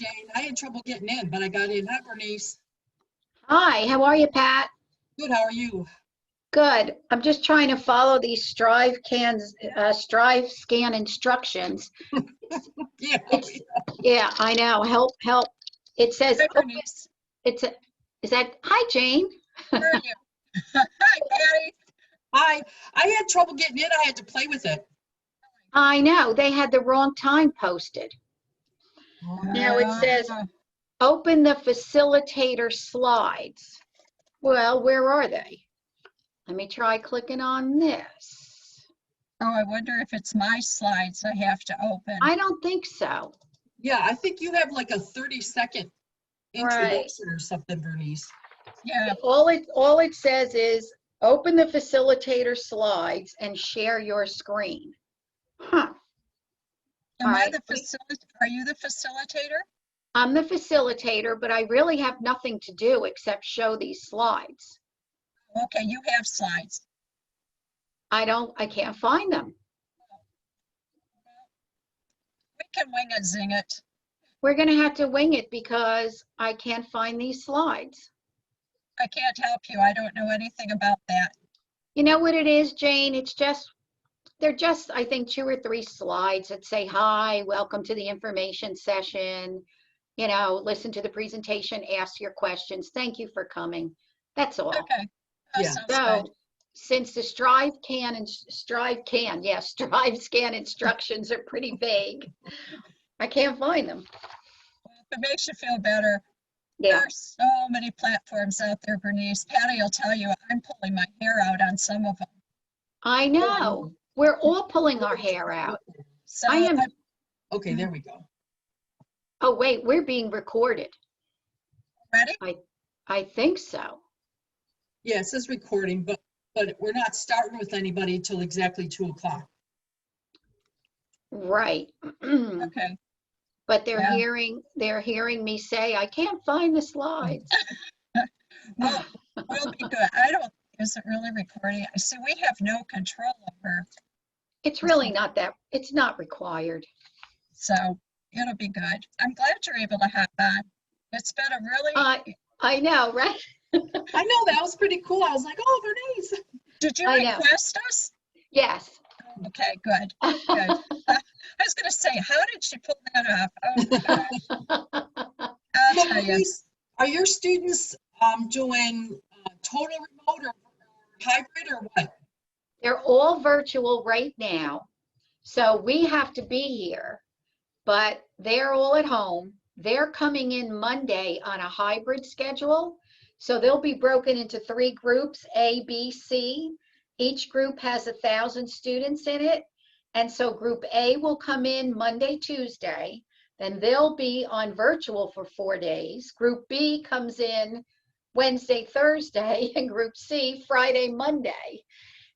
Jane. I had trouble getting in, but I got in. Hi, Bernice. Hi, how are you, Pat? Good, how are you? Good. I'm just trying to follow these Strive scan instructions. Yeah. Yeah, I know. Help, help. It says, Hi, Bernice. hi, Jane. Where are you? Hi, Patty. Hi. I had trouble getting in. I had to play with it. I know. They had the wrong time posted. Now it says, open the facilitator slides. Well, where are they? Let me try clicking on this. Oh, I wonder if it's my slides I have to open. I don't think so. Yeah, I think you have like a 30-second introduction or something, Bernice. Yeah. All it says is open the facilitator slides and share your screen. Huh. Are you the facilitator? I'm the facilitator, but I really have nothing to do except show these slides. Okay, you have slides. I can't find them. We can wing it, zing it. We're going to have to wing it because I can't find these slides. I can't help you. I don't know anything about that. You know what it is, Jane? They're just, I think, 2 or 3 slides that say, hi, welcome to the information session. You know, listen to the presentation, ask your questions. Thank you for coming. That's all. Okay. Yeah. So since the Strive scan instructions are pretty vague, I can't find them. Well, if it makes you feel better, Yeah. there are so many platforms out there, Bernice. Patty will tell you I'm pulling my hair out on some of them. I know. We're all pulling our hair out. So Okay, there we go. Oh, wait, we're being recorded. Ready? I think so. Yeah, it says recording, but we're not starting with anybody till exactly 2 o'clock. Right. Okay. But they're hearing me say, I can't find the slides. Well, we'll be good. Is it really recording? I see we have no control over. It's really not that, it's not required. So it'll be good. I'm glad you're able to hop on. It's been a really. I know, right? I know, that was pretty cool. I was like, oh, Bernice. Did you request us? Yes. Okay, good. Good. I was going to say, how did she pull that off? Oh, gosh. I'll tell you. Are your students doing total remote or hybrid or what? They're all virtual right now. So we have to be here, but they're all at home. They're coming in Monday on a hybrid schedule. So they'll be broken into 3 groups, A, B, C. Each group has 1,000 students in it. And so group A will come in Monday, Tuesday. Then they'll be on virtual for 4 days. Group B comes in Wednesday, Thursday, and group C, Friday, Monday.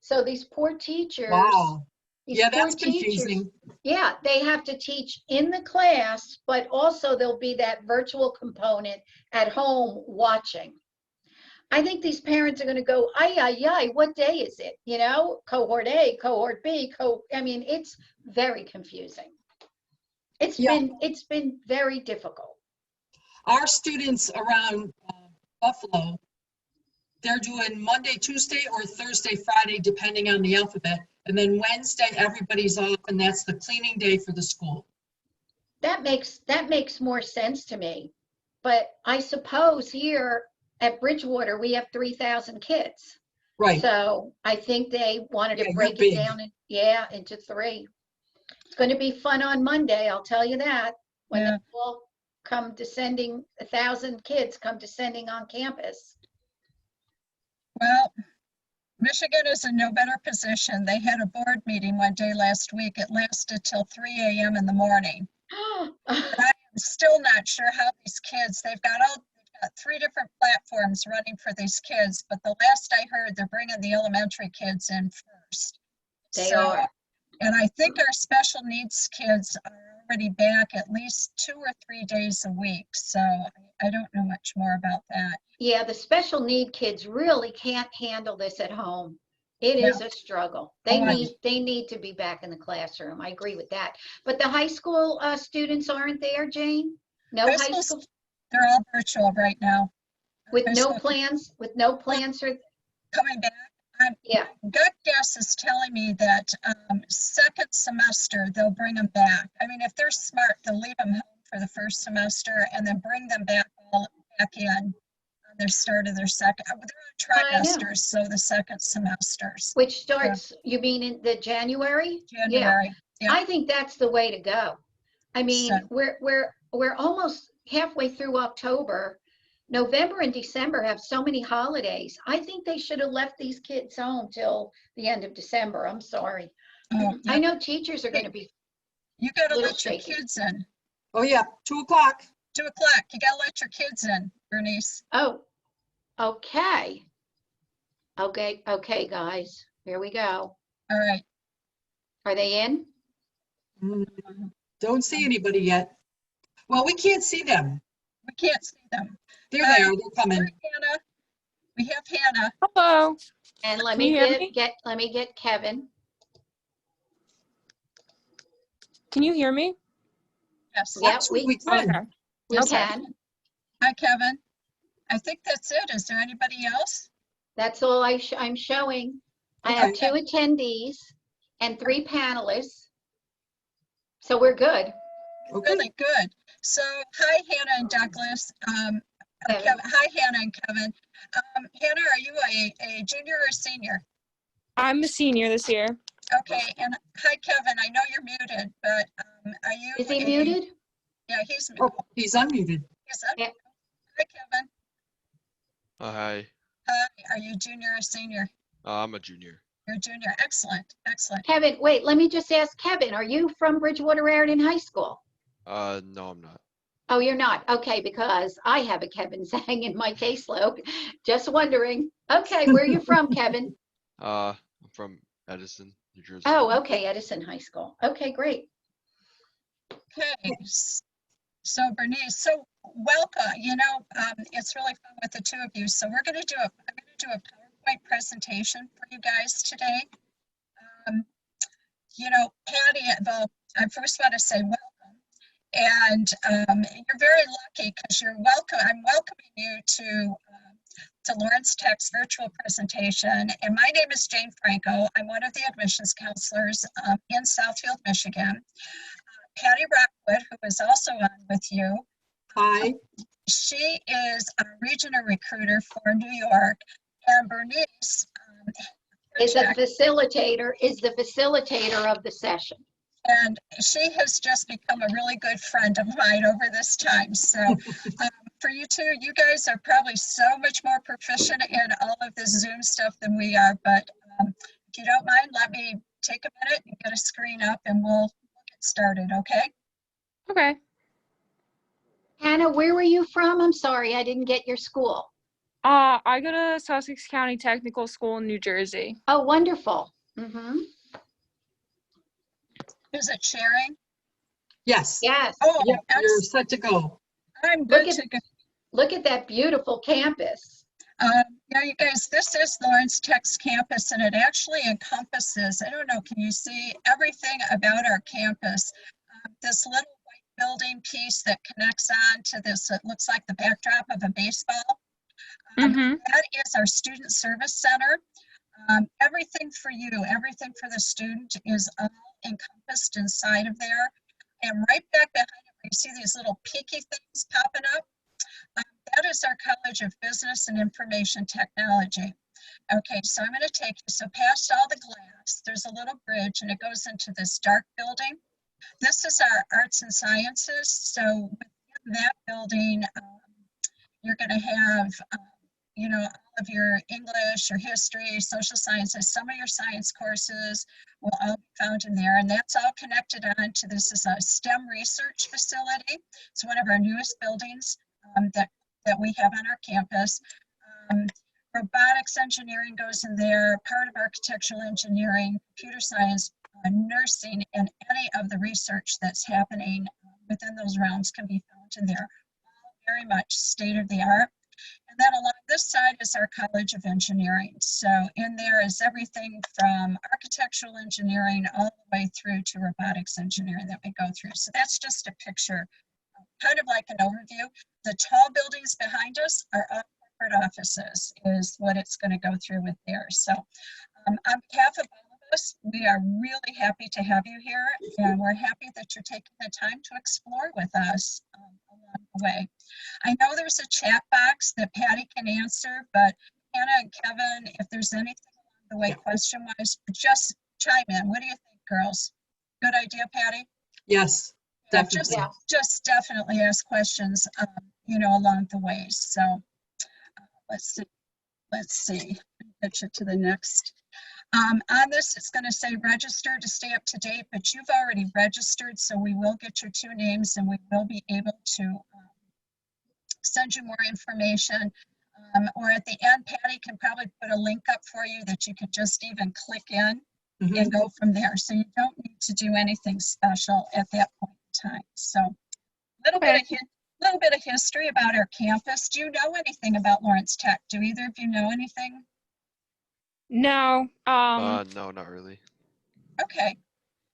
So these poor teachers. Wow. Yeah, that's confusing. Yeah, they have to teach in the class, but also there'll be that virtual component at home watching. I think these parents are going to go, ay, what day is it? You know, cohort A, cohort B, I mean, it's very confusing. It's been very difficult. Our students around Buffalo, they're doing Monday, Tuesday, or Thursday, Friday, depending on the alphabet. And then Wednesday, everybody's off, and that's the cleaning day for the school. That makes more sense to me. But I suppose here at Bridgewater, we have 3,000 kids. Right. So I think they wanted to break it down into 3. It's going to be fun on Monday, I'll tell you that. When they all come descending, 1,000 kids come descending on campus. Well, Michigan is in no better position. They had a board meeting one day last week. It lasted till 3 a.m. in the morning. I'm still not sure how these kids, they've got 3 different platforms running for these kids, but the last I heard, they're bringing the elementary kids in first. They are. And I think our special needs kids are already back at least 2 or 3 days a week. So I don't know much more about that. Yeah, the special need kids really can't handle this at home. It is a struggle. They need to be back in the classroom. I agree with that. But the high school students aren't there, Jane? No High high school school, They're all virtual right now. with High no school plans, for, coming back. yeah, Gut guess is telling me that second semester they'll bring them back. I mean, if they're smart, they'll leave them home for the first semester and then bring them back in on their start of their second. They're I on know. trimesters, so the second semesters. Which starts, you mean in the January? Yeah, January. Yeah. I think that's the way to go. I mean, So- we're almost halfway through October. November and December have so many holidays. I think they should have left these kids home till the end of December. I'm sorry. Oh, I yeah. know teachers are going to be, You gotta little let your shaky. kids in. Oh, yeah, 2 o'clock. 2 o'clock. You gotta let your kids in, Bernice. oh, okay. Okay, guys, here we go. All right. Are they in? Don't see anybody yet. Well, we can't see them. We can't see them. There they are, they're coming. Hannah. We have Hannah. Hello. And let Can me you hear me? let me get Kevin. Can you hear me? Yes. Yeah, Actually, we Okay. can. We Okay. can. Hi, Kevin. I think that's it. Is there anybody else? That's all I'm showing. I have Okay. 2 attendees and 3 panelists. So we're good. Okay. Really good. So, hi, Hannah and Douglas. Kevin. Hi, Hannah and Kevin. Hannah, are you a junior or senior? I'm a senior this year. Okay, and hi, Kevin. I know you're muted, but are you? Is he muted? Yeah, he's Oh, muted. he's unmuted. Is that? Yeah. Hi, Kevin. Hi, Hi, are you junior or senior? I'm a junior. You're a junior. Excellent, excellent. Kevin, wait, let me just ask Kevin, are you from Bridgewater Raritan High School? No, I'm not. Oh, you're not? Okay, because I have a Kevin saying in my caseload. Just wondering. Okay, where are you from, Kevin? I'm from Edison, New Jersey. Oh, okay, Edison High School. Okay, great. Okay, so Bernice, so welcome. You know, it's really fun with the two of you. So I'm gonna do a PowerPoint presentation for you guys today. You know, Patty, well, I first want to say welcome. And you're very lucky because you're welcome. I'm welcoming you to Lawrence Tech's virtual presentation. And my name is Jane Franco. I'm one of the admissions counselors in Southfield, Michigan. Patty Rockwood, who is also on with you. Hi. She is a regional recruiter for New York. And Bernice Is the facilitator of the session. and she has just become a really good friend of mine over this time. So for you two, you guys are probably so much more proficient in all of this Zoom stuff than we are. But if you don't mind, let me take a minute and get a screen up and we'll get started, okay? Okay. Hannah, where were you from? I'm sorry, I didn't get your school. I go to Sussex County Technical School in New Jersey. Oh, wonderful. Mm-hmm. Is it sharing? Yes. Yes. Oh, Yep, you're set to go. I'm good Look to go. Look at that beautiful campus. Yeah, you guys, this is Lawrence Tech's campus, and it actually encompasses, I don't know, can you see everything about our campus? This little white building piece that connects on to this, it looks like the backdrop of a baseball. That is our Student Service Center. Everything for you, everything for the student is all encompassed inside of there. And right back behind it, you see these little peaky things popping up. That is our College of Business and Information Technology. Okay, so I'm going to take you, so past all the glass, there's a little bridge and it goes into this dark building. This is our Arts and Sciences. So within that building, you're going to have, you know, all of your English, your history, social sciences, some of your science courses will all be found in there. And that's all connected on to this is a STEM research facility. It's one of our newest buildings that we have on our campus. Robotics engineering goes in there, part of architectural engineering, computer science, nursing, and any of the research that's happening within those realms can be found in there. All very much state of the art. And then along this side is our College of Engineering. So in there is everything from architectural engineering all the way through to robotics engineering that we go through. So that's just a picture of kind of like an overview. The tall buildings behind us are all corporate offices, is what it's going to go through with there. So on behalf of all of us, we are really happy to have you here, and we're happy that you're taking the time to explore with us along the way. I know there's a chat box that Patty can answer, but Hannah and Kevin, if there's anything along the way question-wise, just chime in. What do you think, girls? Good idea, Patty? Yes, Yeah, definitely. just definitely ask questions, along the way. So let's see, get you to the next. On this, it's going to say register to stay up to date, but you've already registered, so we will get your 2 names and we will be able to send you more information. Or at the end, Patty can probably put a link up for you that you could just even click in and go from there. So you don't need to do anything special at that point in time. So a little bit of history about our campus. Do you know anything about Lawrence Tech? Do either of you know anything? No. No, not really. Okay.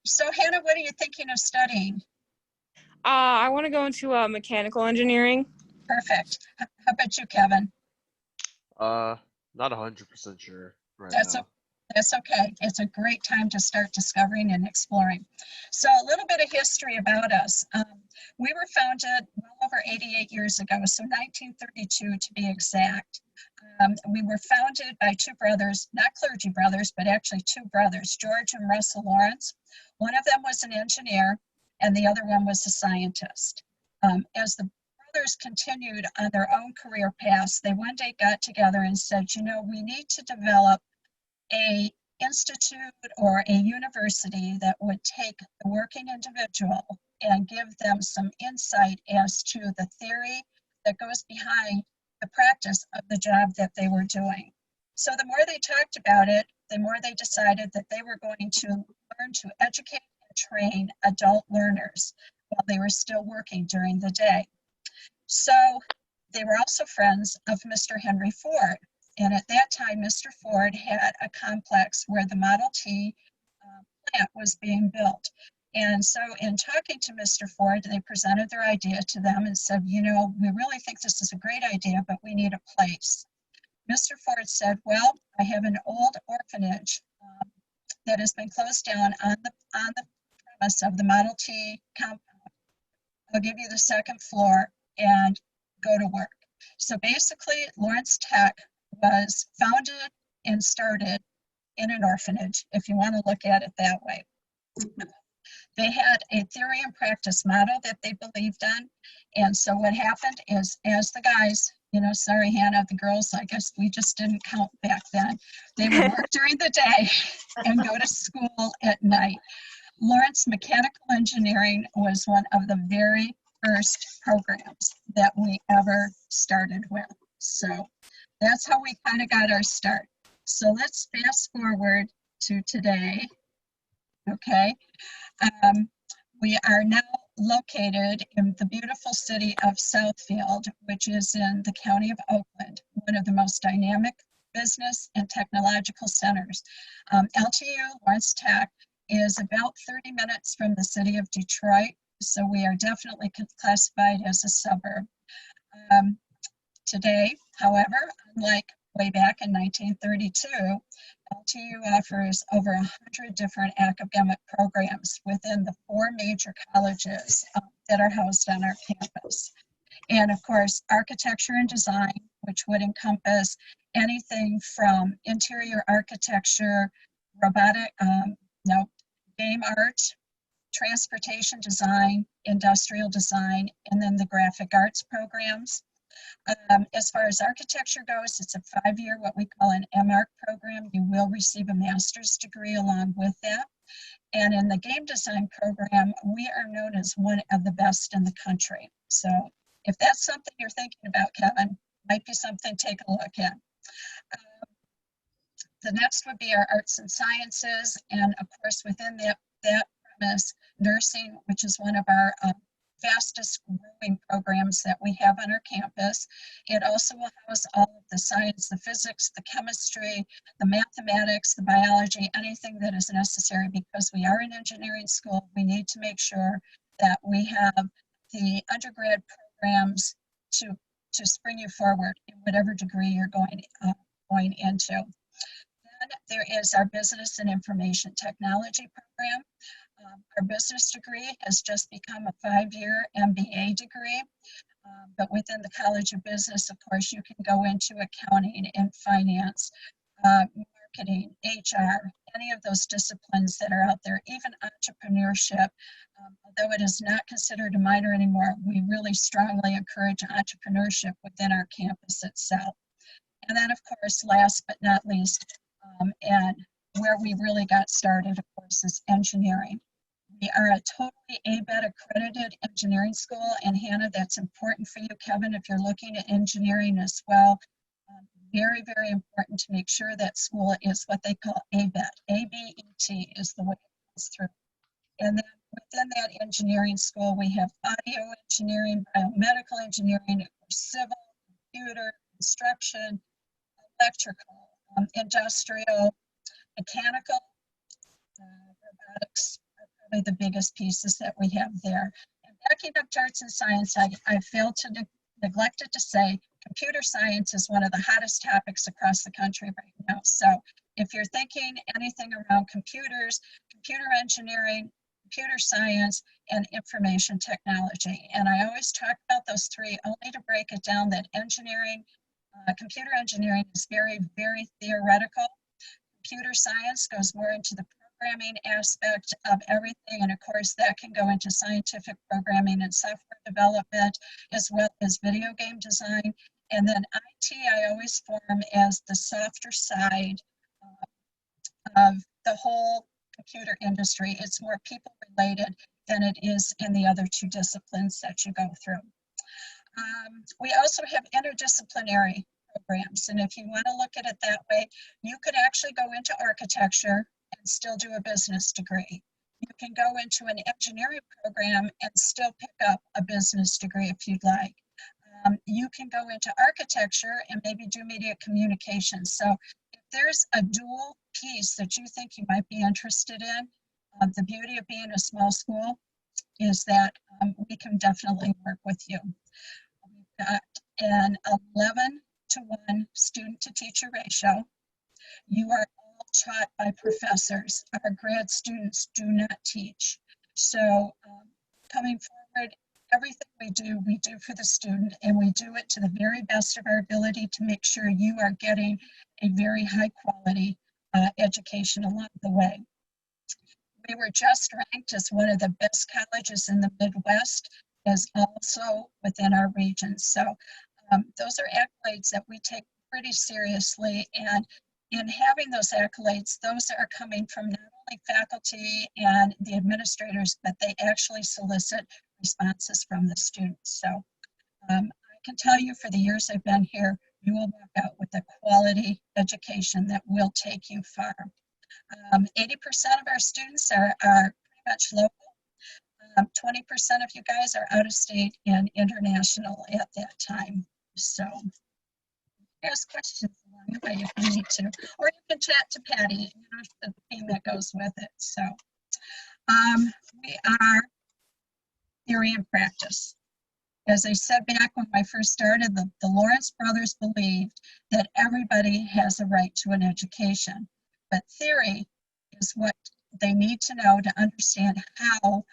So Hannah, what are you thinking of studying? I want to go into mechanical engineering. Perfect. How about you, Kevin? Not 100% sure right That's now. That's okay. It's a great time to start discovering and exploring. So a little bit of history about us. We were founded well over 88 years ago, so 1932 to be exact. We were founded by 2 brothers, not clergy brothers, but actually 2 brothers, George and Russell Lawrence. One of them was an engineer and the other one was a scientist. As the brothers continued on their own career paths, they one day got together and said, we need to develop a institute or a university that would take the working individual and give them some insight as to the theory that goes behind the practice of the job that they were doing. So the more they talked about it, the more they decided that they were going to learn to educate and train adult learners while they were still working during the day. So they were also friends of Mr. Henry Ford. And at that time, Mr. Ford had a complex where the Model T plant was being built. And so in talking to Mr. Ford, they presented their idea to them and said, we really think this is a great idea, but we need a place. Mr. Ford said, well, I have an old orphanage that has been closed down on the premise of the Model T compound. I'll give you the 2nd floor and go to work. So basically, Lawrence Tech was founded and started in an orphanage, if you want to look at it that way. They had a theory and practice model that they believed in. And so what happened is, as the guys, sorry, Hannah, the girls, I guess we just didn't count back then. They would work during the day and go to school at night. Lawrence Mechanical Engineering was one of the very first programs that we ever started with. So that's how we kind of got our start. So let's fast forward to today. Okay. We are now located in the beautiful city of Southfield, which is in the county of Oakland, one of the most dynamic business and technological centers. LTU, Lawrence Tech, is about 30 minutes from the city of Detroit, so we are definitely classified as a suburb. Today, however, unlike way back in 1932, LTU offers over 100 different academic programs within the 4 major colleges that are housed on our campus. And of course, architecture and design, which would encompass anything from interior architecture, game art, transportation design, industrial design, and then the graphic arts programs. As far as architecture goes, it's a 5-year, what we call an MArch program. You will receive a master's degree along with that. And in the game design program, we are known as one of the best in the country. So if that's something you're thinking about, Kevin, might be something to take a look at. The next would be our arts and sciences. And of course, within that premise, nursing, which is one of our fastest growing programs that we have on our campus. It also will house all of the science, the physics, the chemistry, the mathematics, the biology, anything that is necessary, because we are an engineering school. We need to make sure that we have the undergrad programs to spring you forward in whatever degree you're going into. Then there is our business and information technology program. Our business degree has just become a 5-year MBA degree. But within the College of Business, of course, you can go into accounting and finance, marketing, HR, any of those disciplines that are out there, even entrepreneurship. Although it is not considered a minor anymore, we really strongly encourage entrepreneurship within our campus itself. And then, of course, last but not least, and where we really got started, of course, is engineering. We are a totally ABET accredited engineering school, and Hannah, that's important for you, Kevin, if you're looking at engineering as well. Very, very important to make sure that school is what they call ABET. A-B-E-T is the way it goes through. And then within that engineering school, we have audio engineering, biomedical engineering, civil, computer, construction, electrical, industrial, mechanical, robotics are probably the biggest pieces that we have there. And backing up to arts and science, I failed to neglect it to say, computer science is one of the hottest topics across the country right now. So if you're thinking anything around computers, computer engineering, computer science, and information technology. And I always talk about those three only to break it down that engineering, computer engineering is very, very theoretical. Computer science goes more into the programming aspect of everything. And of course, that can go into scientific programming and software development, as well as video game design. And then IT, I always form as the softer side of the whole computer industry. It's more people related than it is in the other two disciplines that you go through. We also have interdisciplinary programs. And if you want to look at it that way, you could actually go into architecture and still do a business degree. You can go into an engineering program and still pick up a business degree if you'd like. You can go into architecture and maybe do media communications. So if there's a dual piece that you think you might be interested in, the beauty of being a small school is that we can definitely work with you. We've got an 11-to-1 student-to-teacher ratio. You are all taught by professors. Our grad students do not teach. So coming forward, everything we do for the student, and we do it to the very best of our ability to make sure you are getting a very high quality education along the way. We were just ranked as one of the best colleges in the Midwest, as also within our region. So those are accolades that we take pretty seriously, and in having those accolades, those are coming from not only faculty and the administrators, but they actually solicit responses from the students. So I can tell you for the years I've been here, you will walk out with a quality education that will take you far. 80% of our students are pretty much local. 20% of you guys are out of state and international at that time. So ask questions along the way if you need to, or you can chat to Patty, the theme that goes with it. So we are theory and practice. As I said back when I first started, the Lawrence brothers believed that everybody has a right to an education, but theory is what they need to know to understand how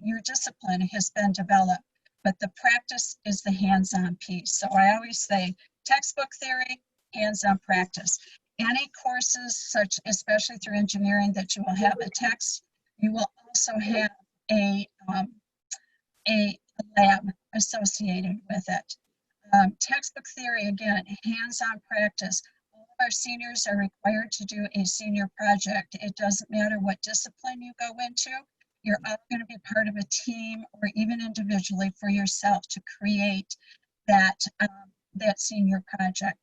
your discipline has been developed. But the practice is the hands-on piece. So I always say textbook theory, hands-on practice. Any courses, such especially through engineering, that you will have a text, you will also have a lab associated with it. Textbook theory, again, hands-on practice. All of our seniors are required to do a senior project. It doesn't matter what discipline you go into. You're all going to be part of a team or even individually for yourself to create that senior project.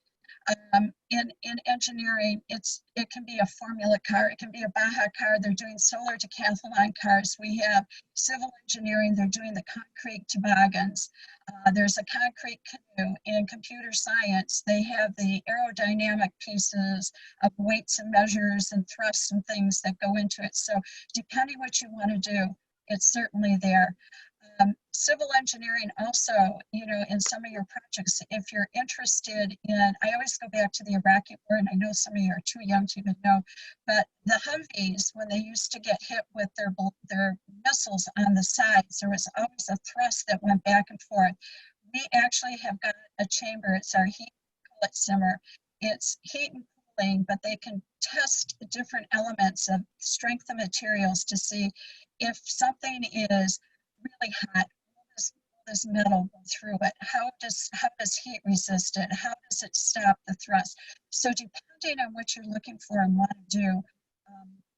In engineering, it can be a formula car, it can be a Baja car. They're doing solar decathlon cars. We have civil engineering, they're doing the concrete toboggans. There's a concrete canoe. In computer science, they have the aerodynamic pieces of weights and measures and thrusts and things that go into it. So depending what you want to do, it's certainly there. Civil engineering also, you know, in some of your projects, if you're interested in, I always go back to the Iraqi war, and I know some of you are too young to even know, but the Humvees, when they used to get hit with their missiles on the sides, there was always a thrust that went back and forth. We actually have got a chamber, it's our heat coolant simmer. It's heat and cooling, but they can test different elements of strength of materials to see if something is really hot, will this metal go through it? How does heat resist it? How does it stop the thrust? So depending on what you're looking for and want to do,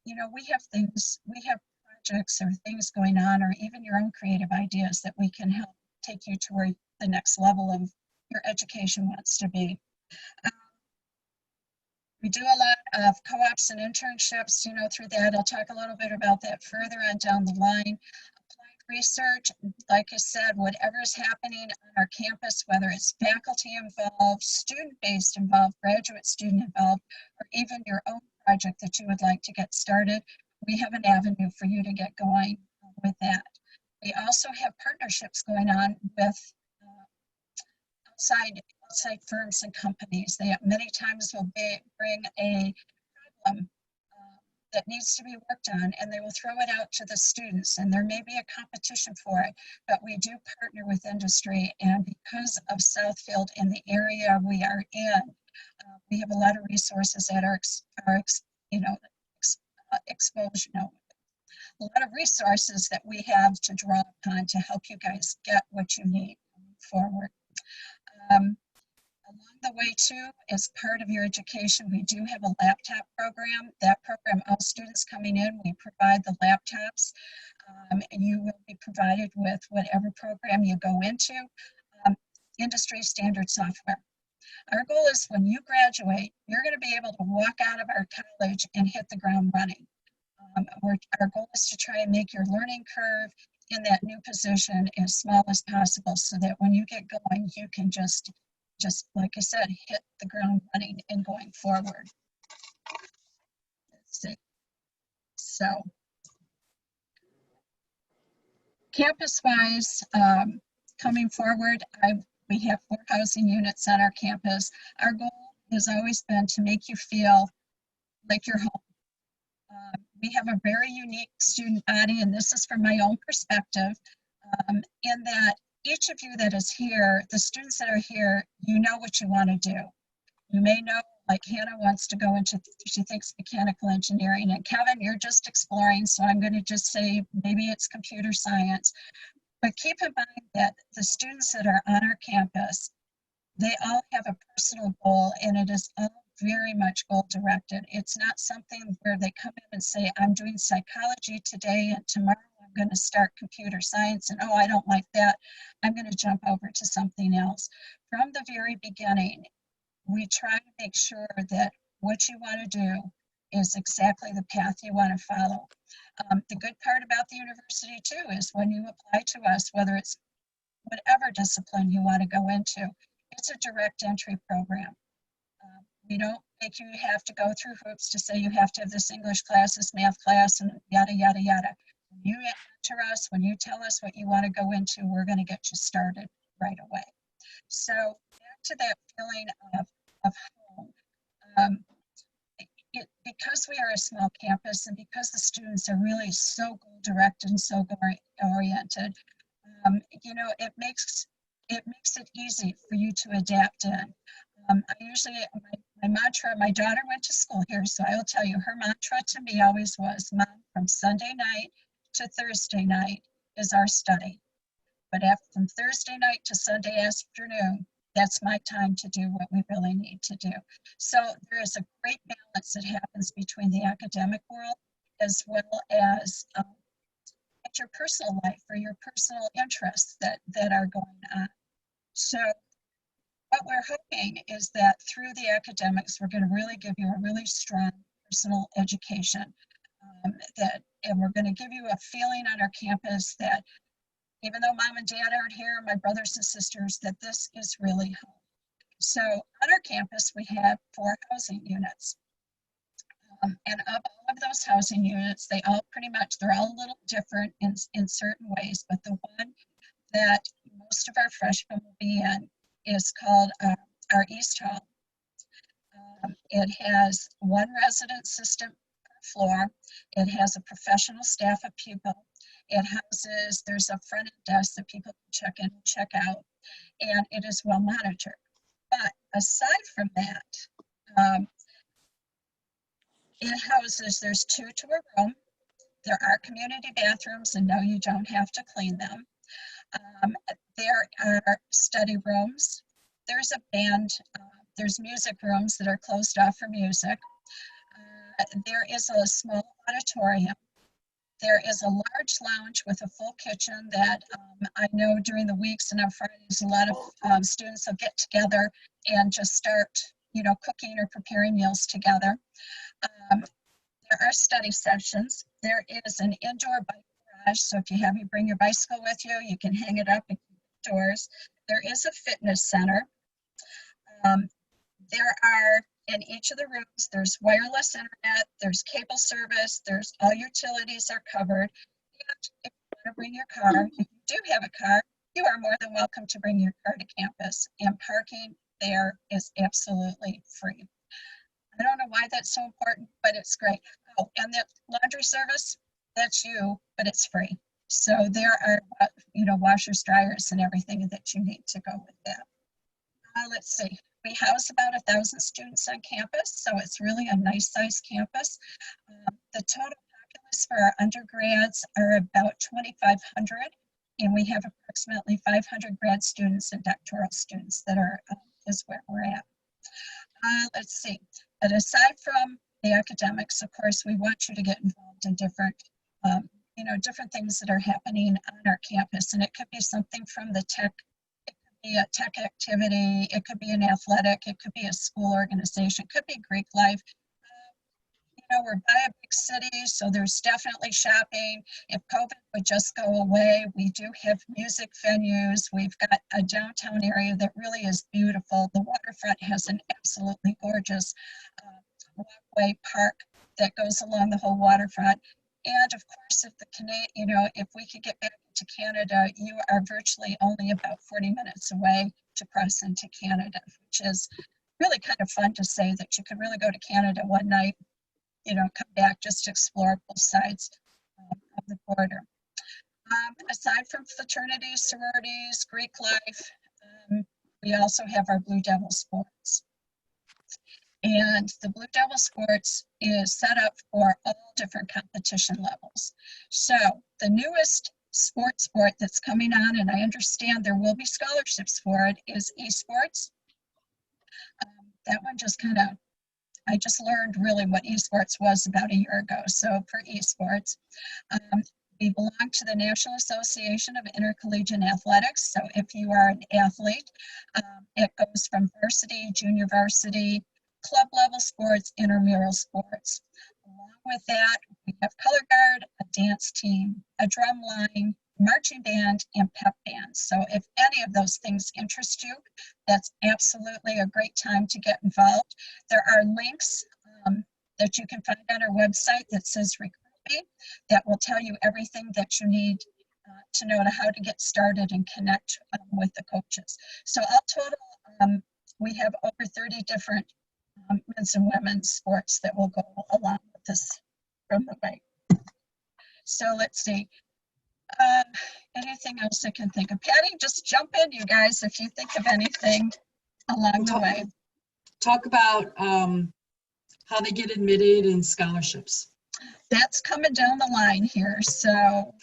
you know, we have projects or things going on, or even your own creative ideas that we can help take you to where the next level of your education wants to be. We do a lot of co-ops and internships, you know, through that. I'll talk a little bit about that further on down the line. Applied research, like I said, whatever is happening on our campus, whether it's faculty involved, student-based involved, graduate student involved, or even your own project that you would like to get started, we have an avenue for you to get going with that. We also have partnerships going on with outside firms and companies. They many times will bring a problem that needs to be worked on, and they will throw it out to the students, and there may be a competition for it, but we do partner with industry, and because of Southfield and the area we are in, we have a lot of resources at our exposure. A lot of resources that we have to draw upon to help you guys get what you need moving forward. Along the way too, as part of your education, we do have a laptop program. That program, all students coming in, we provide the laptops. You will be provided with whatever program you go into, industry standard software. Our goal is when you graduate, you're going to be able to walk out of our college and hit the ground running. Our goal is to try and make your learning curve in that new position as small as possible, so that when you get going, you can just like I said, hit the ground running and going forward. Let's see. So campus-wise, coming forward, we have 4 housing units on our campus. Our goal has always been to make you feel like you're home. We have a very unique student body, and this is from my own perspective, in that each of you that is here, the students that are here, you know what you want to do. You may know, like Hannah wants to go into, she thinks mechanical engineering, and Kevin, you're just exploring, so I'm going to just say maybe it's computer science. But keep in mind that the students that are on our campus, they all have a personal goal, and it is all very much goal directed. It's not something where they come in and say, I'm doing psychology today and tomorrow I'm going to start computer science, and oh, I don't like that, I'm going to jump over to something else. From the very beginning, we try to make sure that what you want to do is exactly the path you want to follow. The good part about the university too is when you apply to us, whether it's whatever discipline you want to go into, it's a direct entry program. We don't make you have to go through hoops to say you have to have this English class, this math class, and yada, yada, yada. When you enter us, when you tell us what you want to go into, we're going to get you started right away. So back to that feeling of home. Because we are a small campus and because the students are really so goal directed and so oriented, you know, it makes it easy for you to adapt in. I usually, my mantra, my daughter went to school here, so I will tell you, her mantra to me always was, Mom, from Sunday night to Thursday night is our study. But from Thursday night to Sunday afternoon, that's my time to do what we really need to do. So there is a great balance that happens between the academic world as well as your personal life or your personal interests that are going on. So what we're hoping is that through the academics, we're going to really give you a really strong personal education, and we're going to give you a feeling on our campus that even though Mom and Dad aren't here, my brothers and sisters, that this is really home. So on our campus, we have 4 housing units. And of all of those housing units, they're all a little different in certain ways, but the one that most of our freshmen will be in is called our East Hall. It has one resident assistant per floor. It has a professional staff of pupil. There's a front end desk that people can check in and check out, and it is well monitored. But aside from that, there's 2 to a room. There are community bathrooms, and no, you don't have to clean them. There are study rooms. There's a band. There's music rooms that are closed off for music. There is a small auditorium. There is a large lounge with a full kitchen that I know during the weeks and on Fridays, a lot of students will get together and just start, cooking or preparing meals together. There are study sessions. There is an indoor bike garage, so if you bring your bicycle with you, you can hang it up and keep it indoors. There is a fitness center. There are, in each of the rooms, there's wireless internet, there's cable service, there's all utilities are covered. And if you want to bring your car, if you do have a car, you are more than welcome to bring your car to campus. And parking there is absolutely free. I don't know why that's so important, but it's great. Oh, and the laundry service, that's you, but it's free. So there are, washers, dryers, and everything that you need to go with that. Let's see. We house about 1,000 students on campus, so it's really a nice size campus. The total populace for our undergrads are about 2,500, and we have approximately 500 grad students and doctoral students that is where we're at. Let's see. But aside from the academics, of course, we want you to get involved in different things that are happening on our campus, and it could be something from the tech. A tech activity, it could be an athletic, it could be a school organization, it could be Greek life. We're by a big city, so there's definitely shopping. If COVID would just go away, we do have music venues. We've got a downtown area that really is beautiful. The waterfront has an absolutely gorgeous walkway park that goes along the whole waterfront. And of course, if we could get back to Canada, you are virtually only about 40 minutes away to cross into Canada, which is really kind of fun to say that you could really go to Canada one night, come back just to explore both sides of the border. Aside from fraternities, sororities, Greek life, we also have our Blue Devil sports. And the Blue Devil sports is set up for all different competition levels. So the newest sport that's coming on, and I understand there will be scholarships for it, is esports. That one I just learned really what esports was about a year ago. So for esports, we belong to the National Association of Intercollegiate Athletics. So if you are an athlete, it goes from varsity, junior varsity, club level sports, intramural sports. Along with that, we have color guard, a dance team, a drum line, marching band, and pep band. So if any of those things interest you, that's absolutely a great time to get involved. There are links that you can find on our website that says Recruit Me that will tell you everything that you need to know how to get started and connect with the coaches. So all total, we have over 30 different men's and women's sports that will go along with this from the way. So let's see. Anything else I can think of? Patty, just jump in, you guys, if you think of anything along the way. Talk about how they get admitted and scholarships. That's coming down the line here, so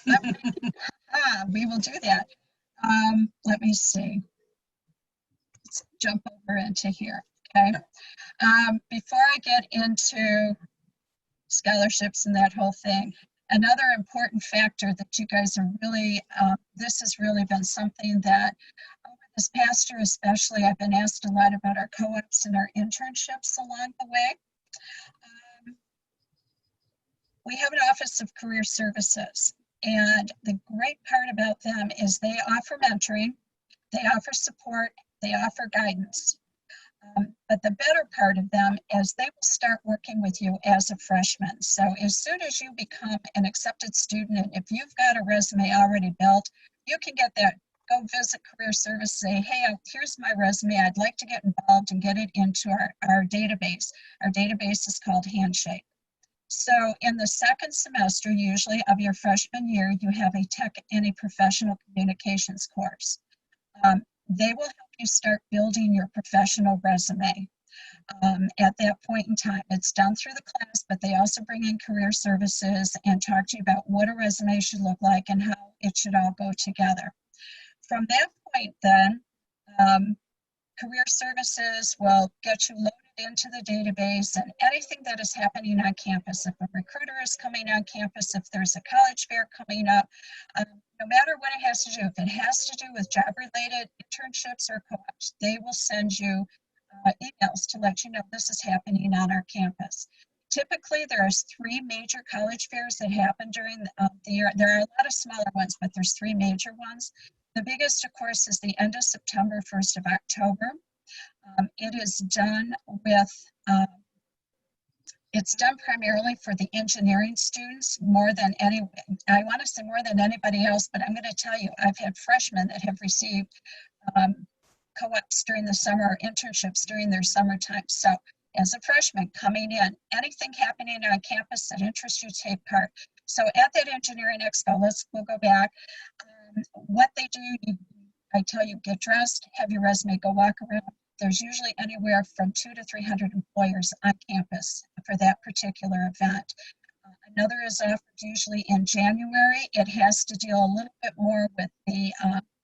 we will do that. Let me see. Let's jump over into here, okay? Before I get into scholarships and that whole thing, another important factor that you guys are really, this has really been something that over this past year especially, I've been asked a lot about our co-ops and our internships along the way. We have an Office of Career Services, and the great part about them is they offer mentoring, they offer support, they offer guidance. But the better part of them is they will start working with you as a freshman. So as soon as you become an accepted student, and if you've got a resume already built, you can get that, go visit Career Service, say, hey, here's my resume. I'd like to get involved and get it into our database. Our database is called Handshake. So in the second semester, usually of your freshman year, you have a tech and a professional communications course. They will help you start building your professional resume. At that point in time, it's done through the class, but they also bring in Career Services and talk to you about what a resume should look like and how it should all go together. From that point then, Career Services will get you loaded into the database and anything that is happening on campus. If a recruiter is coming on campus, if there's a college fair coming up, no matter what it has to do, if it has to do with job-related internships or co-ops, they will send you emails to let you know this is happening on our campus. Typically, there's 3 major college fairs that happen during the year. There are a lot of smaller ones, but there's 3 major ones. The biggest, of course, is the end of September, 1st of October. It is done with, it's done primarily for the engineering students more than I want to say more than anybody else, but I'm going to tell you, I've had freshmen that have received co-ops during the summer or internships during their summertime. So as a freshman coming in, anything happening on campus that interests you, take part. So at that engineering expo, we'll go back. What they do, I tell you, get dressed, have your resume, go walk around. There's usually anywhere from 200 to 300 employers on campus for that particular event. Another is offered usually in January. It has to deal a little bit more with the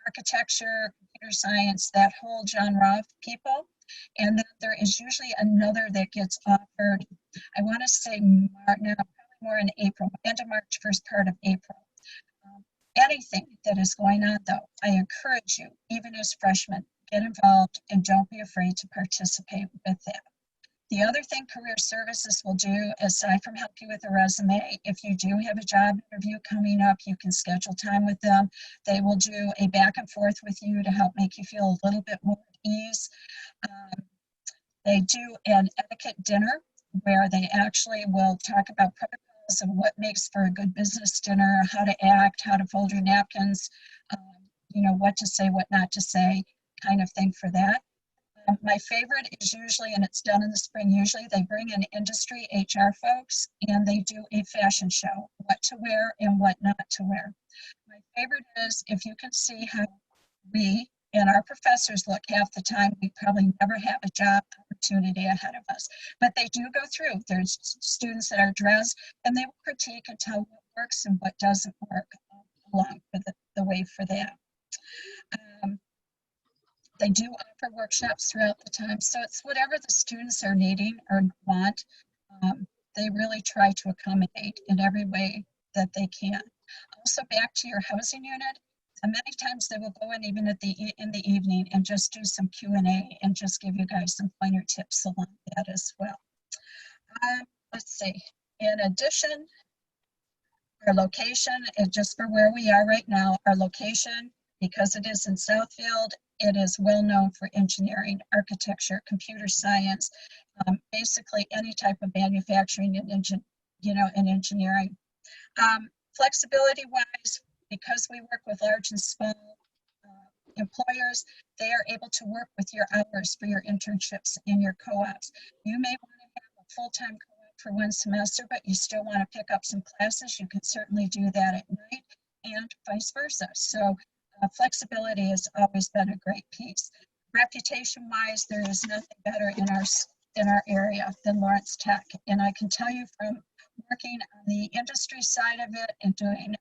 architecture, computer science, that whole genre of people. And then there is usually another that gets offered, I want to say now, probably more in April, end of March, first part of April. Anything that is going on, though, I encourage you, even as freshmen, get involved and don't be afraid to participate with that. The other thing Career Services will do, aside from help you with a resume, if you do have a job interview coming up, you can schedule time with them. They will do a back and forth with you to help make you feel a little bit more at ease. They do an etiquette dinner where they actually will talk about protocols and what makes for a good business dinner, how to act, how to fold your napkins, you know, what to say, what not to say, kind of thing for that. My favorite is usually, and it's done in the spring, usually they bring in industry HR folks and they do a fashion show, what to wear and what not to wear. My favorite is if you can see how we and our professors look half the time, we probably never have a job opportunity ahead of us. But they do go through. There's students that are dressed and they will critique and tell what works and what doesn't work along with the way for that. They do offer workshops throughout the time. So it's whatever the students are needing or want. They really try to accommodate in every way that they can. Also back to your housing unit. Many times they will go in even in the evening and just do some Q&A and just give you guys some pointer tips along that as well. Let's see. In addition, our location, just for where we are right now, our location, because it is in Southfield, it is well known for engineering, architecture, computer science, basically any type of manufacturing and engineering. Flexibility-wise, because we work with large and small employers, they are able to work with your hours for your internships and your co-ops. You may want to have a full-time co-op for one semester, but you still want to pick up some classes. You can certainly do that at night and vice versa. So flexibility has always been a great piece. Reputation-wise, there is nothing better in our area than Lawrence Tech. And I can tell you from working on the industry side of it and doing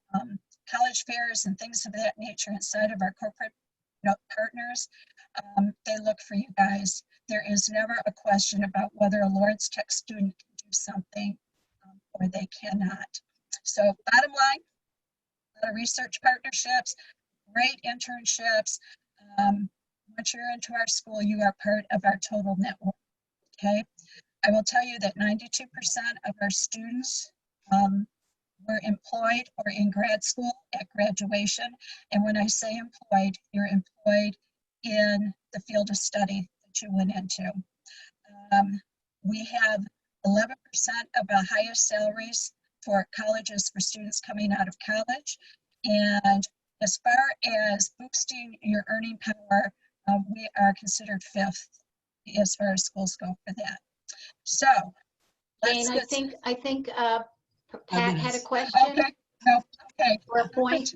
college fairs and things of that nature inside of our corporate partners, they look for you guys. There is never a question about whether a Lawrence Tech student can do something or they cannot. So bottom line, a lot of research partnerships, great internships. Once you're into our school, you are part of our total network, okay? I will tell you that 92% of our students were employed or in grad school at graduation. And when I say employed, you're employed in the field of study that that you went into. We have 11% of the highest salaries for colleges for students coming out of college. And as far as boosting your earning power, we are considered 5th as far as schools go for that. So, Jane, I think Pat had a question okay, no, okay. or a point.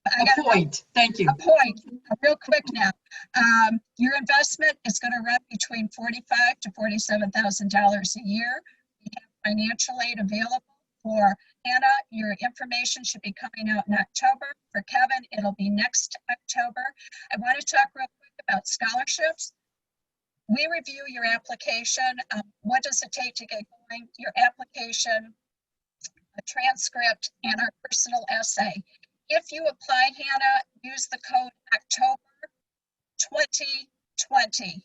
A point, thank you. A point, real quick now. Your investment is going to run between $45,000 to $47,000 a year. We have financial aid available. For Hannah, your information should be coming out in October. For Kevin, it'll be next October. I want to talk real quick about scholarships. We review your application. What does it take to get going? Your application, a transcript, and our personal essay. If you applied, Hannah, use the code October 2020.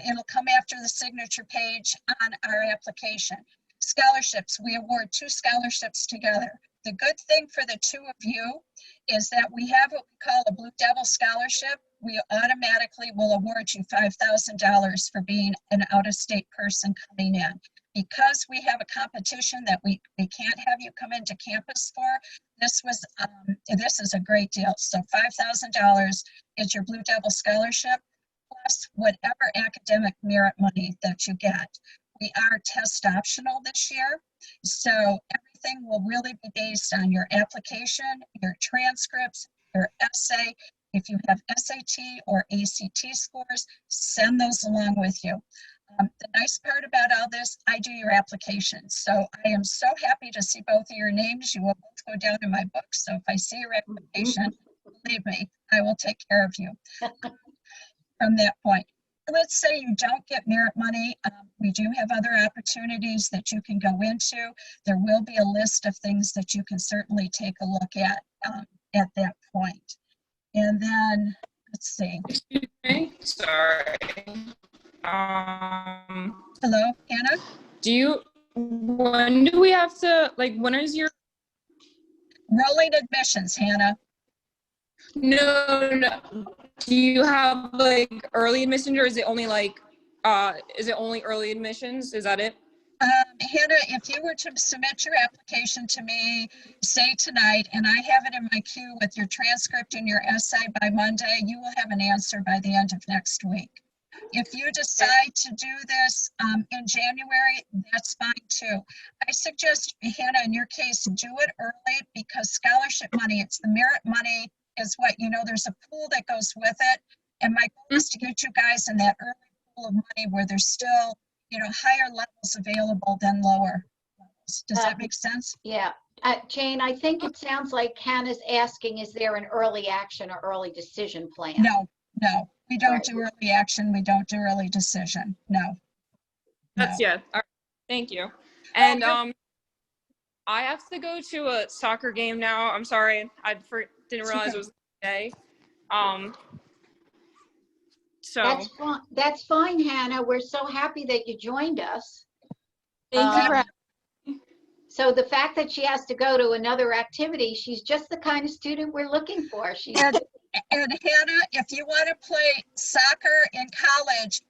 It'll come after the signature page on our application. Scholarships, we award 2 scholarships together. The good thing for the 2 of you is that we have what we call a Blue Devil Scholarship. We automatically will award you $5,000 for being an out-of-state person coming in. Because we have a competition that we can't have you come into campus for, this is a great deal. So $5,000 is your Blue Devil Scholarship, plus whatever academic merit money that you get. We are test optional this year, so everything will really be based on your application, your transcripts, your essay. If you have SAT or ACT scores, send those along with you. The nice part about all this, I do your application. So I am so happy to see both of your names. You will both go down in my book. So if I see your application, believe me, I will take care of you from that point. Let's say you don't get merit money. We do have other opportunities that you can go into. There will be a list of things that you can certainly take a look at that point. And then, let's see. Excuse me, sorry. Hello, Anna? When do we have to, like, when is your? Rolling admissions, Hannah. No. Do you have like early admissions, or is it only like, early admissions? Is that it? Hannah, if you were to submit your application to me, say tonight, and I have it in my queue with your transcript and your essay by Monday, you will have an answer by the end of next week. If you decide to do this in January, that's fine too. I suggest, Hannah, in your case, do it early because scholarship money, it's the merit money is what, there's a pool that goes with it. And my goal is to get you guys in that early pool of money where there's still, higher levels available than lower levels. Does that make sense? Yeah. Jane, I think it sounds like Hannah's asking, is there an early action or early decision plan? No. We don't do early action. We don't do early decision. No. That's, yeah. All right. Thank you. And I have to go to a soccer game now. I'm sorry. Didn't realize it was today. So That's fine, Hannah. We're so happy that you joined us. thank you for having me. So the fact that she has to go to another activity, she's just the kind of student we're looking for. And Hannah, if you want to play soccer in college,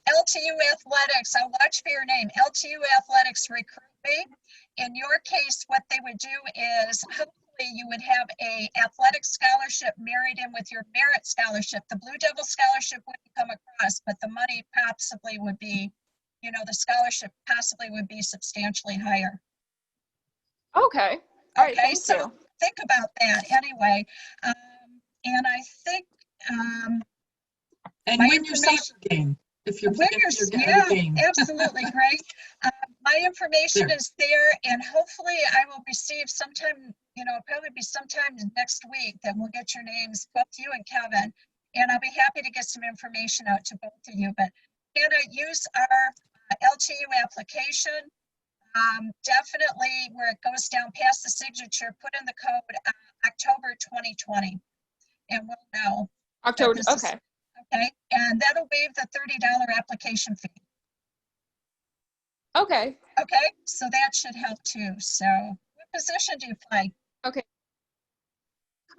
LTU Athletics, I'll watch for your name. LTU Athletics recruit me. In your case, what they would do is hopefully you would have a athletic scholarship married in with your merit scholarship. The Blue Devil Scholarship wouldn't come across, but the money possibly would be, the scholarship possibly would be substantially higher. Okay. All right. Okay, so think about that anyway. And I think and win your soccer game if you're win your game. Absolutely great. My information is there, and hopefully I will receive sometime, probably be sometime next week that we'll get your names, both you and Kevin, and I'll be happy to get some information out to both of you. But Hannah, use our LTU application. Definitely where it goes down past the signature, put in the code October 2020. And we'll know. October, okay. Okay, and that'll waive the $30 application fee. Okay. Okay, so that should help too. So what position do you play? Okay.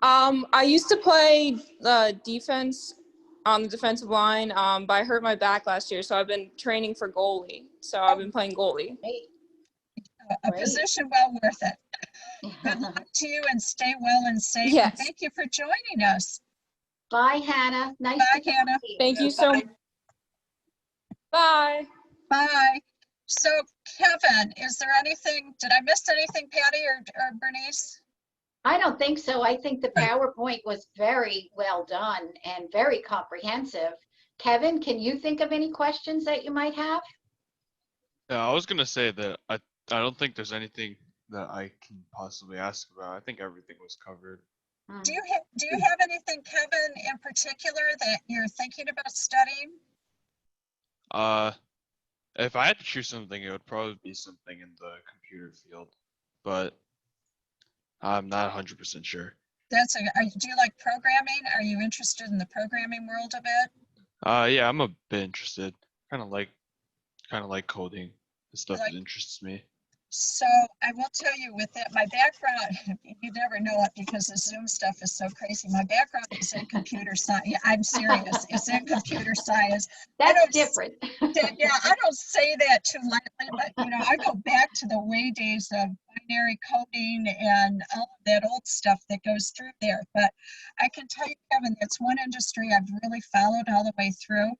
I used to play defense, on the defensive line, but I hurt my back last year, so I've been training for goalie. So I've been playing goalie. Great. A Great. position well worth it. Good luck to you and stay well and safe. And Yes. thank you for joining us. Bye, Hannah. Nice Bye, to talk Hannah. to you. Thank you so much. Bye. Bye. So Kevin, is there anything, did I miss anything, Patty or Bernice? I don't think so. I think the PowerPoint was very well done and very comprehensive. Kevin, can you think of any questions that you might have? Yeah, I was gonna say that I don't think there's anything that I can possibly ask about. I think everything was covered. Do you have anything, Kevin, in particular that you're thinking about studying? If I had to choose something, it would probably be something in the computer field, but I'm not 100% sure. Do you like programming? Are you interested in the programming world a bit? Yeah, I'm a bit interested. Kind of like coding. The stuff that interests me. So I will tell you with that, my background, you never know it because the Zoom stuff is so crazy. My background is in computer science. Yeah, I'm serious. It's in computer science. That's different. Yeah, I don't say that too lightly, but I go back to the way days of binary coding and all of that old stuff that goes through there. But I can tell you, Kevin, that's one industry I've really followed all the way through.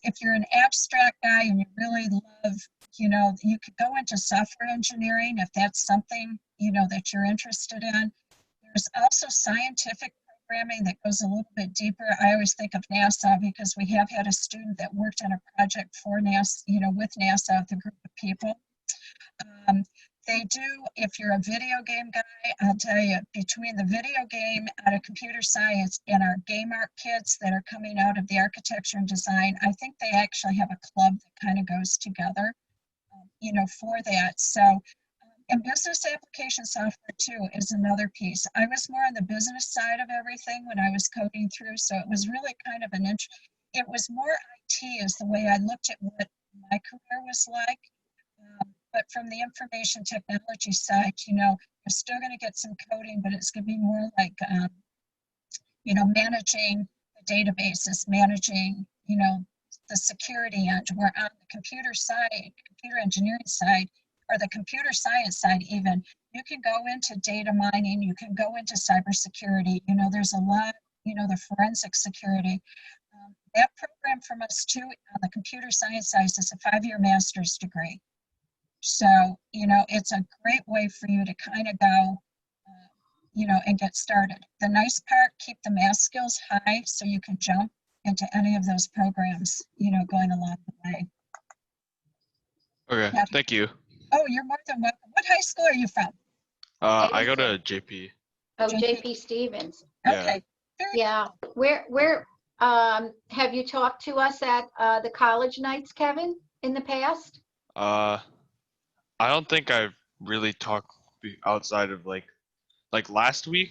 If you're an abstract guy and you really love, you could go into software engineering if that's something, that you're interested in. There's also scientific programming that goes a little bit deeper. I always think of NASA because we have had a student that worked on a project for NASA, with NASA with a group of people. They do, if you're a video game guy, I'll tell you, between the video game out of computer science and our game art kids that are coming out of the architecture and design, I think they actually have a club that kind of goes together, for that. So, and business application software too is another piece. I was more on the business side of everything when I was coding through, so it was really kind of it was more IT is the way I looked at what my career was like. But from the information technology side, you're still going to get some coding, but it's going to be more like, managing the databases, managing, the security end. Where on the computer side, computer engineering side, or the computer science side even, you can go into data mining, you can go into cybersecurity. There's a lot, the forensic security. That program from us too, on the computer science side, is a 5-year master's degree. So, it's a great way for you to kind of go, and get started. The nice part, keep the math skills high so you can jump into any of those programs, going along the way. Okay, thank you. Oh, you're more than welcome. What high school are you from? I go to JP. Oh, JP Stevens. Okay. Yeah. Where have you talked to us at the college nights, Kevin, in the past? I don't think I've really talked outside of like last week.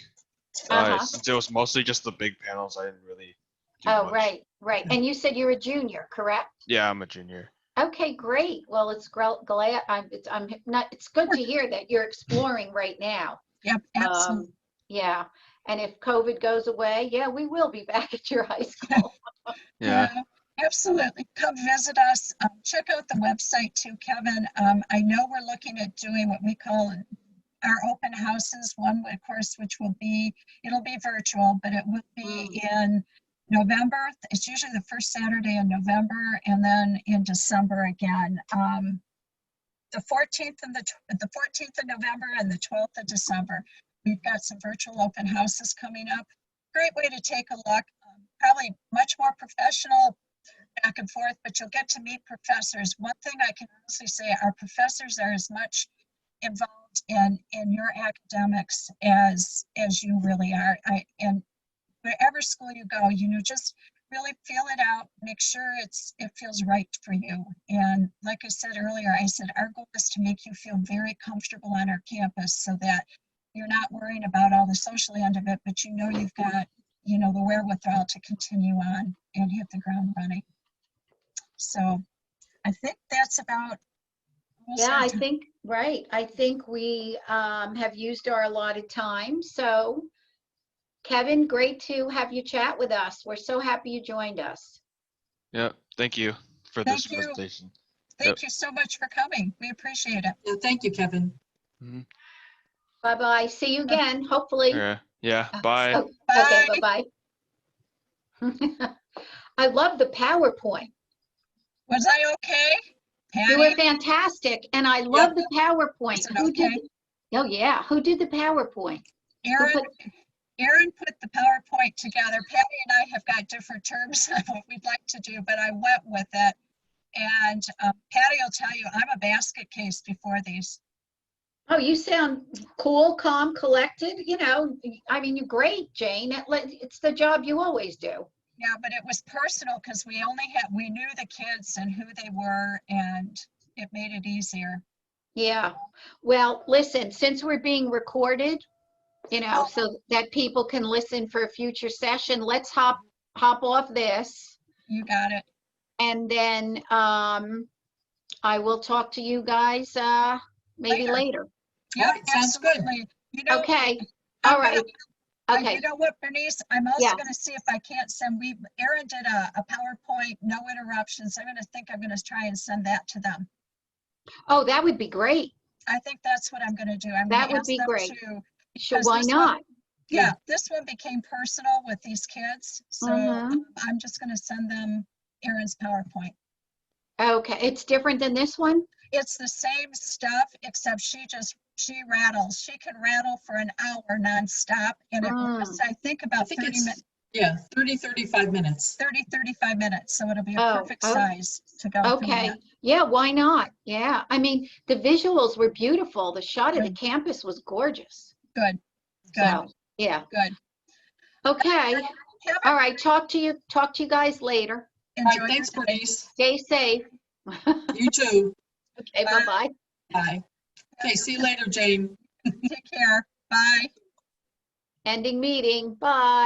Since it was mostly just the big panels, I didn't really do much. Right. And you said you're a junior, correct? Yeah, I'm a junior. Okay, great. Well, it's glad it's good to hear that you're exploring right now. Yep, absolutely. Yeah. And if COVID goes away, yeah, we will be back at your high school. Yeah. Absolutely. Come visit us. Check out the website too, Kevin. I know we're looking at doing what we call our open houses. One, of course, it'll be virtual, but it will be in November. It's usually the first Saturday in November, and then in December again. The 14th of November and the 12th of December. We've got some virtual open houses coming up. Great way to take a look. Probably much more professional back and forth, but you'll get to meet professors. One thing I can honestly say, our professors are as much involved in your academics as you really are. And wherever school you go, just really feel it out, make sure it feels right for you. And like I said earlier, our goal is to make you feel very comfortable on our campus so that you're not worrying about all the social end of it, but you've got, the wherewithal to continue on and hit the ground running. So I think that's about. Yeah, I think we have used our allotted time. So Kevin, great to have you chat with us. We're so happy you joined us. Yeah, thank you for this Thank you. presentation. Thank you so much for coming. We appreciate it. Yeah, thank you, Kevin. Mhm. Bye-bye. See you again, hopefully. Yeah, bye. Oh, okay, Bye. bye-bye. I love the PowerPoint. Was I okay? You were Patty, fantastic, and I love the PowerPoint. is it Who did? okay? Oh yeah, who did the PowerPoint? Who Aaron, put? Aaron put the PowerPoint together. Patty and I have got different terms on what we'd like to do, but I went with it. And Patty will tell you, I'm a basket case before these. Oh, you sound cool, calm, collected. You know, I mean, you're great, Jane. It's the job you always do. Yeah, but it was personal because we knew the kids and who they were, and it made it easier. Yeah. Well, listen, since we're being recorded, you know, so that people can listen for a future session, let's hop off this, You got it. and then I will talk to you guys maybe later. Yeah, All right, sounds good. absolutely. You know, Okay. I'm All right. gonna- Okay. You know what, Bernice, I'm also Yeah. gonna see if I can't send, Aaron did a PowerPoint, no interruptions. I'm gonna try and send that to them. Oh, that would be great. I think that's what I'm gonna do. I'm That gonna would ask be them great. to, Sure, because why this one- not? yeah, this one became personal with these kids. So Mhm. I'm just gonna send them Aaron's PowerPoint. Okay, it's different than this one? It's the same stuff, except she rattles. She can rattle for an hour nonstop, and it lasts, I think, I about think 30 minutes. yeah, 30, 35 minutes. 30, 35 minutes. So it'll be a Oh, perfect oh, size to go through Okay. that. Yeah, why not? Yeah. I mean, the visuals were beautiful. The shot of the Good. campus was gorgeous. Good, good, So, yeah. good. Okay. Have All right. Talk to you guys later. All enjoy right, your thanks, day. Bernice. Stay safe. You too. Okay, Bye. bye-bye. Bye. Okay, see you later, Jane. Take care. Bye. Ending meeting. Bye.